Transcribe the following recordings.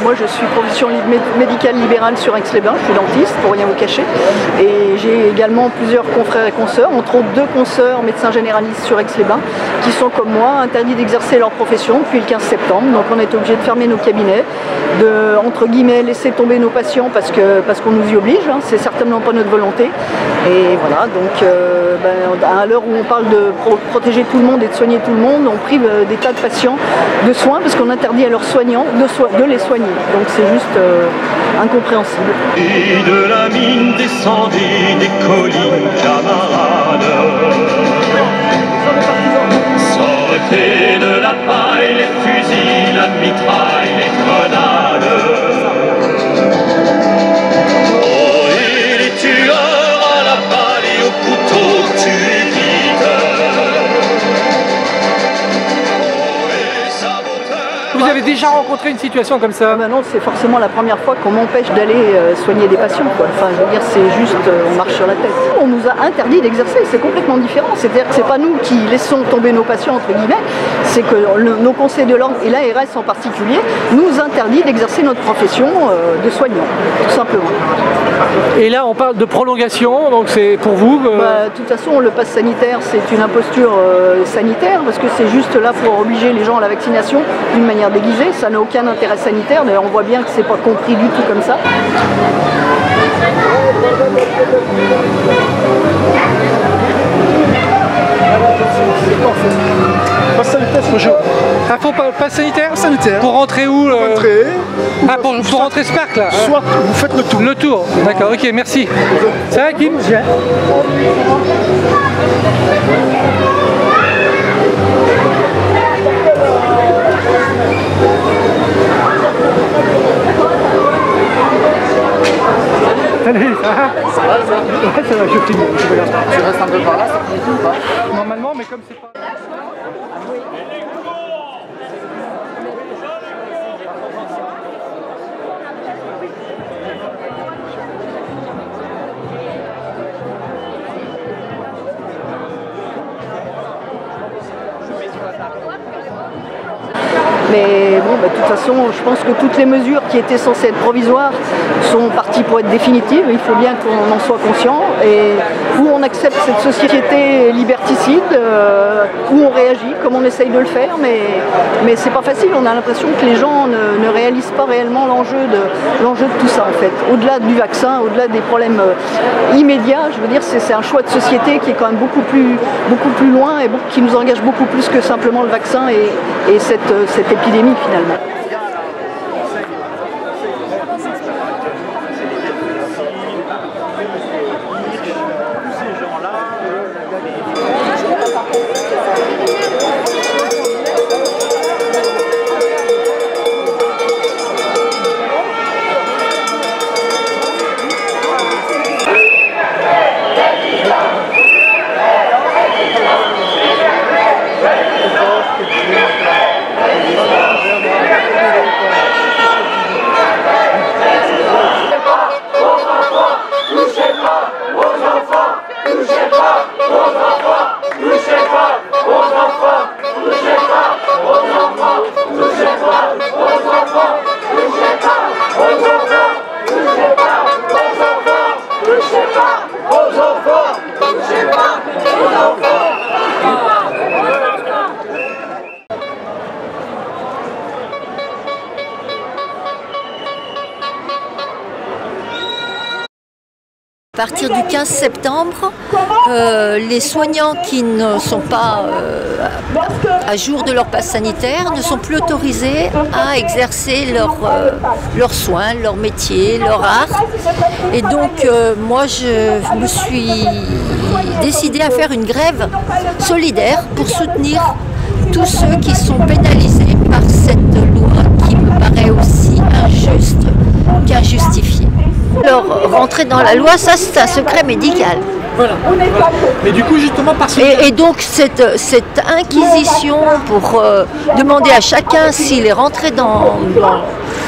Moi je suis profession médicale libérale sur Aix-les-Bains, je suis dentiste pour rien vous cacher, et j'ai également plusieurs confrères et consoeurs, entre autres 2 consoeurs médecins généralistes sur Aix-les-Bains qui sont comme moi interdits d'exercer leur profession depuis le 15 septembre, donc on est obligé de fermer nos cabinets, de entre guillemets laisser tomber nos patients parce qu'on nous y oblige, hein, c'est certainement pas notre volonté, et voilà, donc à l'heure où on parle de protéger tout le monde et de soigner tout le monde, on prive des tas de patients de soins parce qu'on interdit à leurs soignants de les soigner. Donc c'est juste incompréhensible. Et de la mine descendit des collines camarades. Sortez de la paille, les fusils, la mitraille, les grenades. Oh, et les tueurs à la balle et au couteau tuent vite. Vous avez déjà rencontré une situation comme ça? Non, c'est forcément la première fois qu'on m'empêche d'aller soigner des patients, quoi. Enfin, je veux dire, c'est juste, on marche sur la tête. On nous a interdit d'exercer, c'est complètement différent. C'est-à-dire que c'est pas nous qui laissons tomber nos patients, entre guillemets, c'est que nos conseils de l'ordre, et l'ARS en particulier, nous interdit d'exercer notre profession de soignant, tout simplement. Et là, on parle de prolongation, donc c'est pour vous De toute façon, le pass sanitaire, c'est une imposture sanitaire, parce que c'est juste là pour obliger les gens à la vaccination d'une manière déguisée. Ça n'a aucun intérêt sanitaire, d'ailleurs on voit bien que c'est pas compris du tout comme ça. Pass sanitaire, bonjour. Ah, faut pas pass sanitaire? Sanitaire. Pour rentrer où Pour rentrer. Ah, pour rentrer ce parc là? Soit vous faites le tour. Le tour, d'accord, ok, merci. Ça va, Kim? Bien. Salut, ça va? Ça va, ça va. Ouais, ça va, je filme. Tu restes un peu par là, ça finit ou pas? Normalement, mais comme c'est pas... Mais bon, de toute façon, je pense que toutes les mesures qui étaient censées être provisoires sont parties pour être définitives. Il faut bien qu'on en soit conscient. Et où on accepte cette société liberticide, où on réagit comme on essaye de le faire, mais c'est pas facile. On a l'impression que les gens ne réalisent pas réellement l'enjeu de tout ça en fait. Au-delà du vaccin, au-delà des problèmes immédiats, je veux dire, c'est un choix de société qui est quand même beaucoup plus loin et qui nous engage beaucoup plus que simplement le vaccin et cette épidémie finalement. À partir du 15 septembre, les soignants qui ne sont pas à jour de leur passe sanitaire ne sont plus autorisés à exercer leurs soins, leur métier, leur art. Et donc moi je me suis décidée à faire une grève solidaire pour soutenir tous ceux qui sont pénalisés par cette loi qui me paraît aussi injuste qu'injustifiée. Alors, rentrer dans la loi, ça c'est un secret médical. Voilà. Mais du coup, justement, parce que... Et donc, cette inquisition pour demander à chacun s'il est rentré dans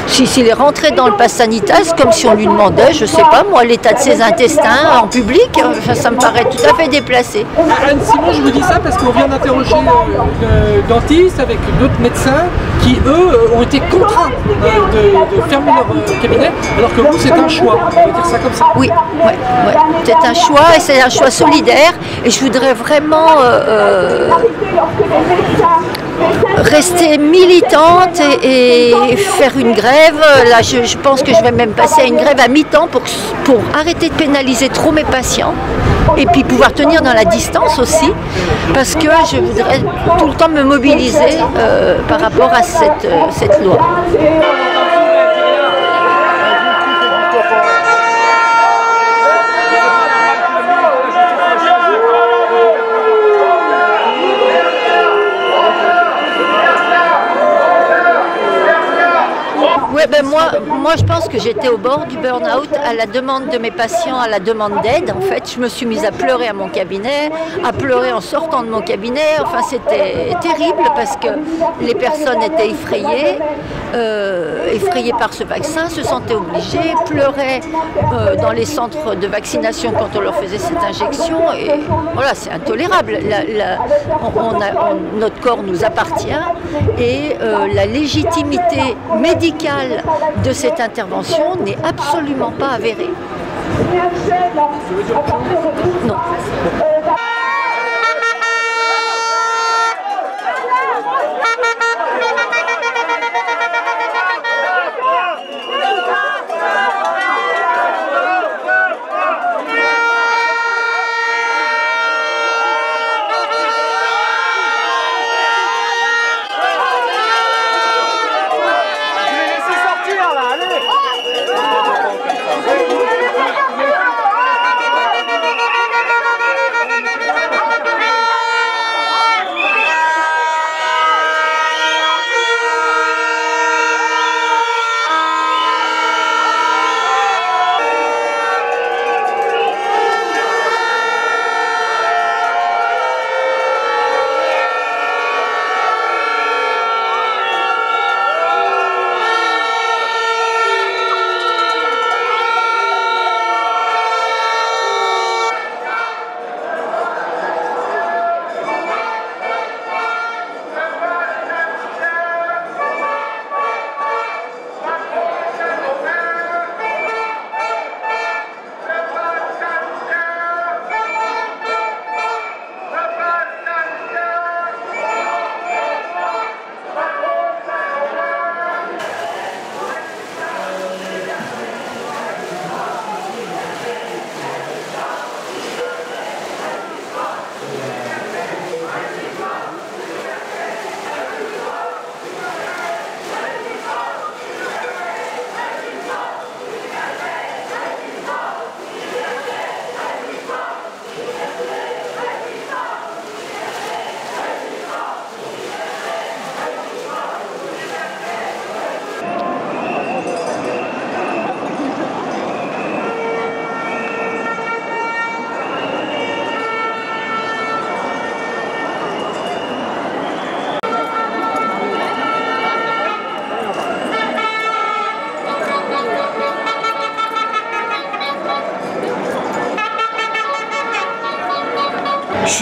s'il est rentré dans le pass sanitaire, c'est comme si on lui demandait, je sais pas moi, l'état de ses intestins en public. Enfin, ça me paraît tout à fait déplacé. Anne Simon, je vous dis ça parce qu'on vient d'interroger une dentiste avec d'autres médecins qui, eux, ont été contraints de fermer leur cabinet, alors que vous, c'est un choix. On va dire ça comme ça. Oui, ouais. C'est un choix et c'est un choix solidaire. Et je voudrais vraiment rester militante et faire une grève. Là, je pense que je vais même passer à une grève à mi-temps pour arrêter de pénaliser trop mes patients et puis pouvoir tenir dans la distance aussi, parce que je voudrais tout le temps me mobiliser par rapport à cette loi. Ouais, ben moi je pense que j'étais au bord du burn-out à la demande de mes patients, à la demande d'aide. En fait, je me suis mise à pleurer à mon cabinet, à pleurer en sortant de mon cabinet. Enfin, c'était terrible parce que les personnes étaient effrayées par ce vaccin, se sentaient obligées, pleuraient dans les centres de vaccination quand on leur faisait cette injection. Et voilà, c'est intolérable. Notre corps nous appartient et la légitimité médicale de cette intervention n'est absolument pas avérée. Non.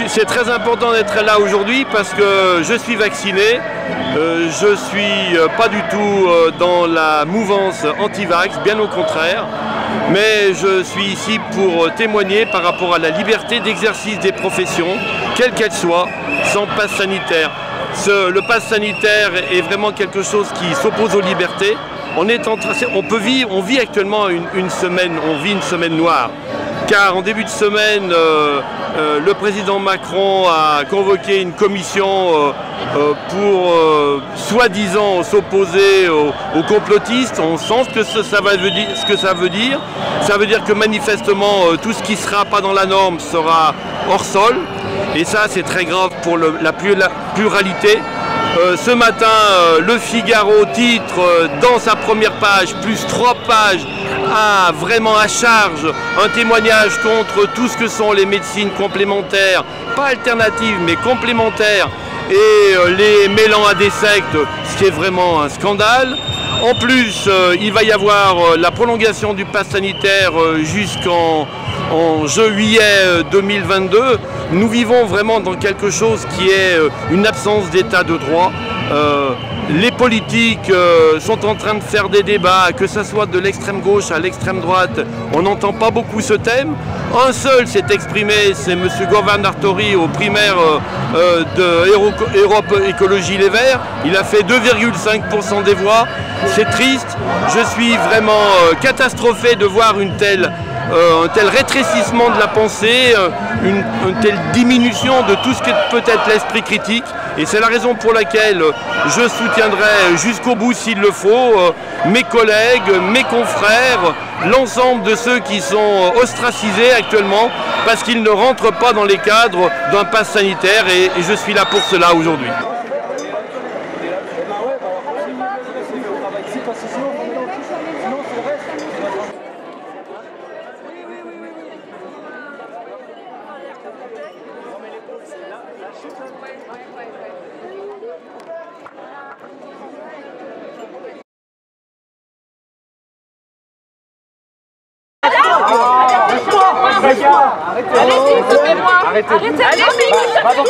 C'est très important d'être là aujourd'hui parce que je suis vacciné, je suis pas du tout dans la mouvance anti-vax, bien au contraire, mais je suis ici pour témoigner par rapport à la liberté d'exercice des professions, quelles qu'elles soient, sans passe sanitaire. Le passe sanitaire est vraiment quelque chose qui s'oppose aux libertés. On vit actuellement une semaine noire. Car en début de semaine, le président Macron a convoqué une commission pour soi-disant s'opposer aux complotistes. On sent ce que ça veut dire. Ça veut dire que manifestement tout ce qui ne sera pas dans la norme sera hors sol. Et ça, c'est très grave pour la pluralité. Ce matin, Le Figaro titre dans sa première page, plus 3 pages, vraiment à charge, un témoignage contre tout ce que sont les médecines complémentaires, pas alternatives mais complémentaires, et les mêlant à des sectes, ce qui est vraiment un scandale. En plus, il va y avoir la prolongation du pass sanitaire jusqu'en juillet 2022. Nous vivons vraiment dans quelque chose qui est une absence d'état de droit. Les politiques sont en train de faire des débats, que ce soit de l'extrême gauche à l'extrême droite. On n'entend pas beaucoup ce thème. Un seul s'est exprimé, c'est M. Govan Artori au primaire de Europe Écologie Les Verts. Il a fait 2,5% des voix. C'est triste. Je suis vraiment catastrophé de voir un tel rétrécissement de la pensée, une telle diminution de tout ce que peut être l'esprit critique. Et c'est la raison pour laquelle je soutiendrai jusqu'au bout s'il le faut mes collègues, mes confrères, l'ensemble de ceux qui sont ostracisés actuellement parce qu'ils ne rentrent pas dans les cadres d'un pass sanitaire et je suis là pour cela aujourd'hui. Allez-y, sauvez-moi! Arrêtez! Allez-y! Prenez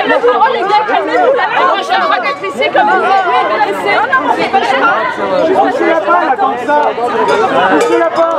la parole, les gars, calmez-vous! Moi, j'ai le droit d'être ici comme vous êtes, mais laissez! Poussez-la pas, comme ça! Poussez-la pas!